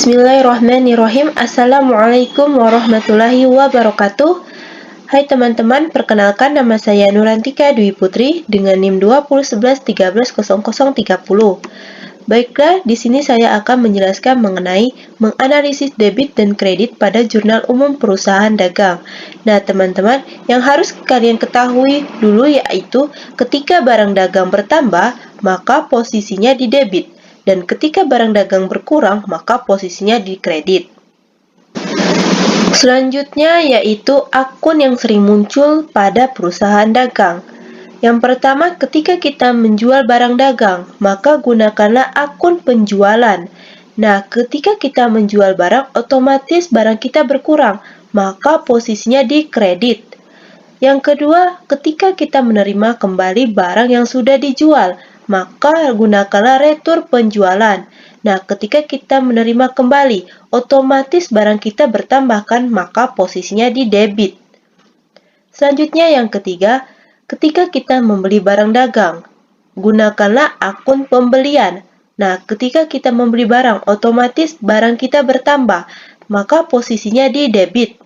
Bismillahirrahmanirrahim. Assalamualaikum warahmatullahi wabarakatuh. Hai teman-teman, perkenalkan nama saya Nurantika Dwi Putri dengan NIM 2011130030. Baiklah, di sini saya akan menjelaskan mengenai menganalisis debit dan kredit pada jurnal umum perusahaan dagang. Nah, teman-teman, yang harus kalian ketahui dulu yaitu ketika barang dagang bertambah, maka posisinya di debit. Dan ketika barang dagang berkurang, maka posisinya di kredit. Selanjutnya yaitu akun yang sering muncul pada perusahaan dagang. Yang pertama, ketika kita menjual barang dagang, maka gunakanlah akun penjualan. Nah, ketika kita menjual barang, otomatis barang kita berkurang, maka posisinya di kredit. Yang kedua, ketika kita menerima kembali barang yang sudah dijual, maka gunakanlah retur penjualan. Nah, ketika kita menerima kembali, otomatis barang kita bertambahkan, maka posisinya di debit. Selanjutnya yang ketiga, ketika kita membeli barang dagang, gunakanlah akun pembelian. Nah, ketika kita membeli barang, otomatis barang kita bertambah, maka posisinya di debit.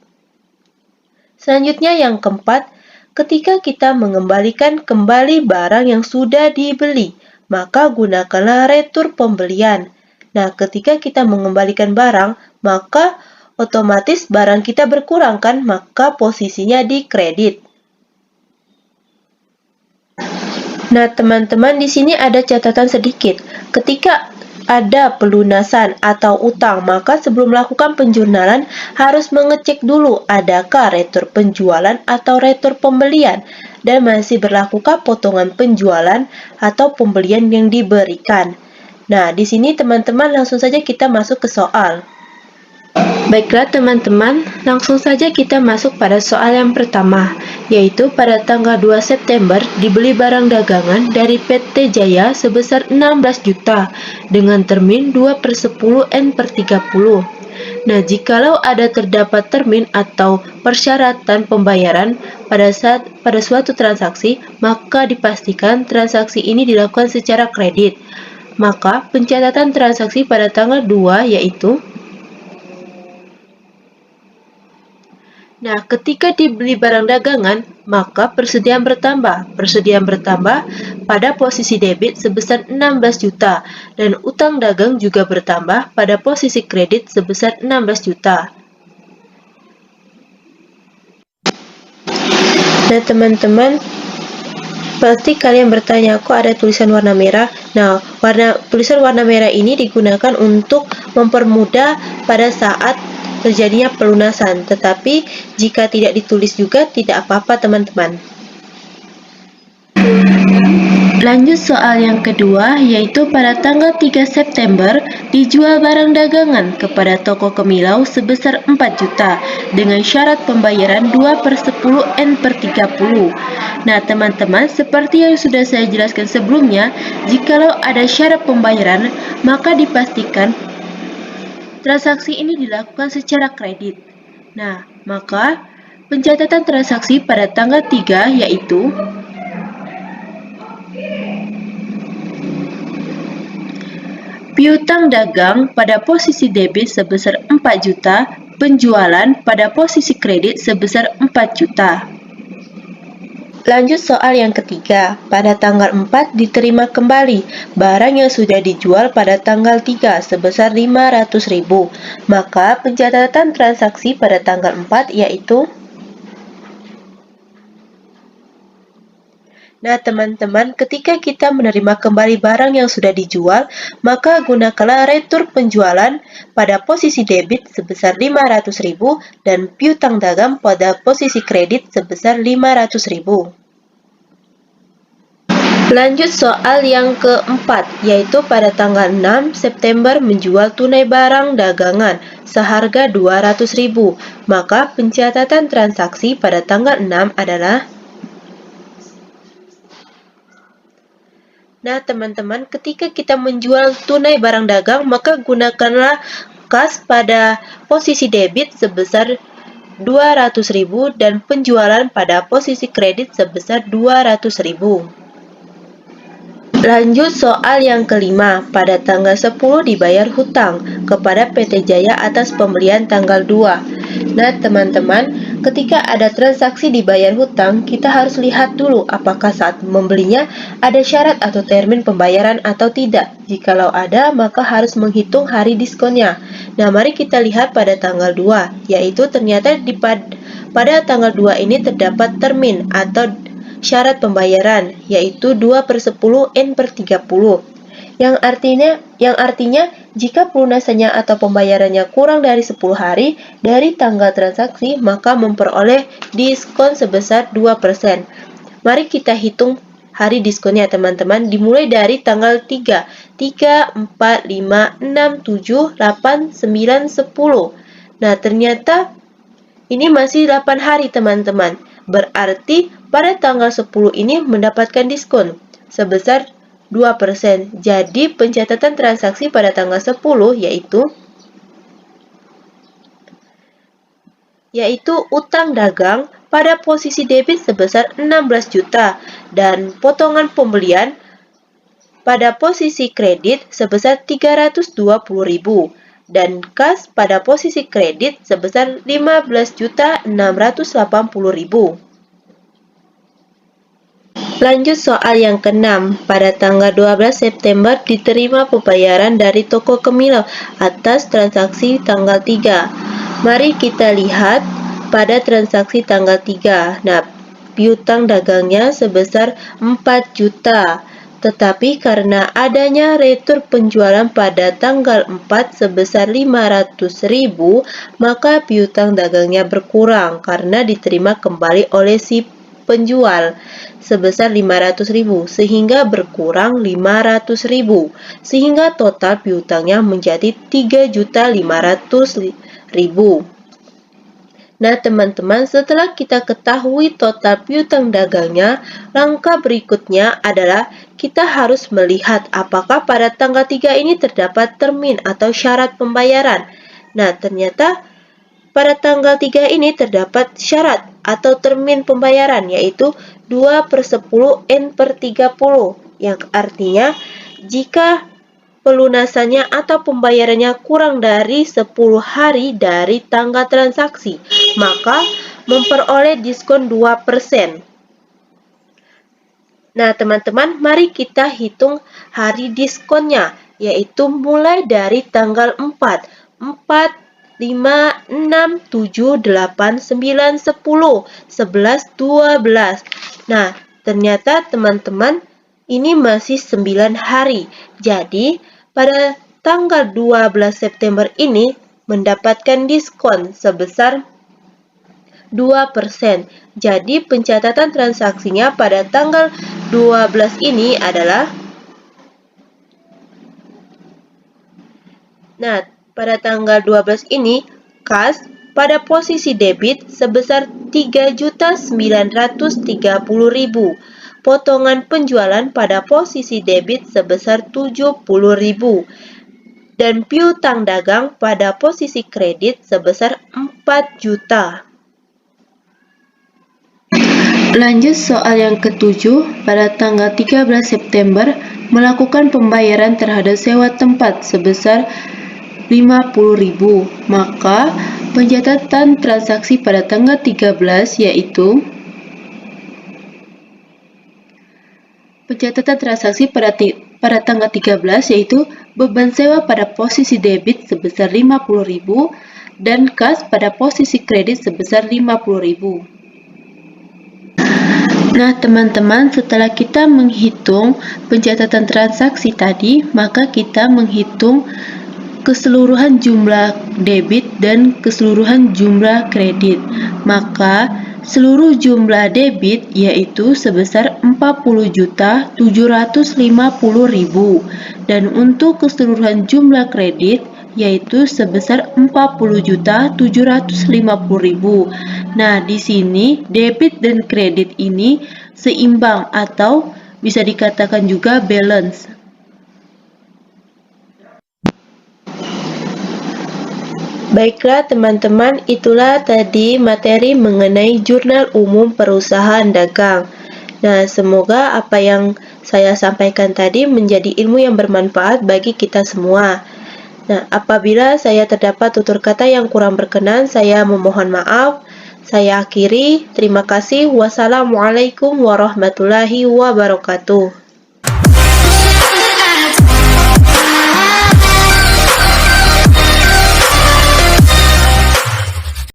Selanjutnya yang keempat, ketika kita mengembalikan kembali barang yang sudah dibeli, maka gunakanlah retur pembelian. Nah, ketika kita mengembalikan barang, maka otomatis barang kita berkurang kan, maka posisinya di kredit. Nah, teman-teman, di sini ada catatan sedikit. Ketika ada pelunasan atau utang, maka sebelum melakukan penjurnalan harus mengecek dulu adakah retur penjualan atau retur pembelian dan masih berlakukah potongan penjualan atau pembelian yang diberikan. Nah, di sini teman-teman langsung saja kita masuk ke soal. Baiklah teman-teman, langsung saja kita masuk pada soal yang pertama, yaitu pada tanggal 2 September dibeli barang dagangan dari PT Jaya sebesar 16 juta dengan termin 2/10 N/30. Nah, jikalau ada terdapat termin atau persyaratan pembayaran pada suatu transaksi, maka dipastikan transaksi ini dilakukan secara kredit. Maka pencatatan transaksi pada tanggal 2 yaitu Nah, ketika dibeli barang dagangan, maka persediaan bertambah. Persediaan bertambah pada posisi debit sebesar 16 juta dan utang dagang juga bertambah pada posisi kredit sebesar 16 juta. Nah, teman-teman, pasti kalian bertanya, kok ada tulisan warna merah? Nah, tulisan warna merah ini digunakan untuk mempermudah pada saat terjadinya pelunasan, tetapi jika tidak ditulis juga tidak apa-apa teman-teman. Lanjut soal yang kedua, yaitu pada tanggal 3 September dijual barang dagangan kepada toko Kemilau sebesar 4 juta dengan syarat pembayaran 2/10 N/30. Nah teman-teman, seperti yang sudah saya jelaskan sebelumnya, jikalau ada syarat pembayaran, maka dipastikan transaksi ini dilakukan secara kredit. Nah, maka pencatatan transaksi pada tanggal 3 yaitu piutang dagang pada posisi debit sebesar 4 juta, penjualan pada posisi kredit sebesar 4 juta. Lanjut soal yang ketiga, pada tanggal 4 diterima kembali barang yang sudah dijual pada tanggal 3 sebesar 500.000. Maka pencatatan transaksi pada tanggal 4 yaitu Nah, teman-teman, ketika kita menerima kembali barang yang sudah dijual, maka gunakanlah retur penjualan pada posisi debit sebesar 500.000 dan piutang dagang pada posisi kredit sebesar 500.000. Lanjut soal yang keempat, yaitu pada tanggal 6 September menjual tunai barang dagangan seharga 200.000. Maka pencatatan transaksi pada tanggal 6 adalah Nah, teman-teman, ketika kita menjual tunai barang dagang, maka gunakanlah kas pada posisi debit sebesar 200.000 dan penjualan pada posisi kredit sebesar 200.000. Lanjut soal yang kelima, pada tanggal 10 dibayar hutang kepada PT Jaya atas pembelian tanggal 2. Nah, teman-teman, ketika ada transaksi dibayar hutang, kita harus lihat dulu apakah saat membelinya ada syarat atau termin pembayaran atau tidak. Jikalau ada, maka harus menghitung hari diskonnya. Nah, mari kita lihat pada tanggal 2, yaitu ternyata pada tanggal 2 ini terdapat termin atau syarat pembayaran, yaitu 2/10 N/30, yang artinya jika pelunasannya atau pembayarannya kurang dari 10 hari dari tanggal transaksi, maka memperoleh diskon sebesar 2%. Mari kita hitung hari diskonnya, teman-teman, dimulai dari tanggal 3, 4, 5, 6, 7, 8, 9, 10. Nah, ternyata ini masih 8 hari, teman-teman. Berarti pada tanggal 10 ini mendapatkan diskon sebesar 2%. Jadi pencatatan transaksi pada tanggal 10 yaitu utang dagang pada posisi debit sebesar 16 juta dan potongan pembelian pada posisi kredit sebesar 320.000 dan kas pada posisi kredit sebesar 15.680.000. Lanjut soal yang keenam, pada tanggal 12 September diterima pembayaran dari toko Kemilau atas transaksi tanggal 3. Mari kita lihat pada transaksi tanggal 3. Nah, piutang dagangnya sebesar 4 juta. Tetapi karena adanya retur penjualan pada tanggal 4 sebesar 500.000, maka piutang dagangnya berkurang karena diterima kembali oleh si penjual sebesar 500.000 sehingga berkurang 500.000 sehingga total piutangnya menjadi 3.500.000. Nah, teman-teman, setelah kita ketahui total piutang dagangnya, langkah berikutnya adalah kita harus melihat apakah pada tanggal 3 ini terdapat termin atau syarat pembayaran. Nah, ternyata pada tanggal 3 ini terdapat syarat atau termin pembayaran, yaitu 2/10 N/30, yang artinya jika pelunasannya atau pembayarannya kurang dari 10 hari dari tanggal transaksi, maka memperoleh diskon 2%. Nah, teman-teman, mari kita hitung hari diskonnya, yaitu mulai dari tanggal 4, 5, 6, 7, 8, 9, 10, 11, 12. Nah, ternyata teman-teman ini masih 9 hari. Jadi, pada tanggal 12 September ini mendapatkan diskon sebesar 2%. Jadi, pencatatan transaksinya pada tanggal 12 ini adalah pada tanggal 12 ini, kas pada posisi debit sebesar 3.930.000, potongan penjualan pada posisi debit sebesar 70.000, dan piutang dagang pada posisi kredit sebesar 4 juta. Lanjut soal yang ketujuh, pada tanggal 13 September melakukan pembayaran terhadap sewa tempat sebesar 50.000, maka pencatatan transaksi pada tanggal 13 yaitu pada tanggal 13 yaitu beban sewa pada posisi debit sebesar 50.000 dan kas pada posisi kredit sebesar 50.000. Nah, teman-teman, setelah kita menghitung pencatatan transaksi tadi, maka kita menghitung keseluruhan jumlah debit dan keseluruhan jumlah kredit. Maka seluruh jumlah debit yaitu sebesar 40.750.000 dan untuk keseluruhan jumlah kredit yaitu sebesar 40.750.000. Nah, di sini debit dan kredit ini seimbang atau bisa dikatakan juga balance. Baiklah teman-teman, itulah tadi materi mengenai Jurnal Umum Perusahaan Dagang. Nah, semoga apa yang saya sampaikan tadi menjadi ilmu yang bermanfaat bagi kita semua. Nah, apabila saya terdapat tutur kata yang kurang berkenan, saya memohon maaf. Saya akhiri. Terima kasih. Wassalamualaikum warahmatullahi wabarakatuh.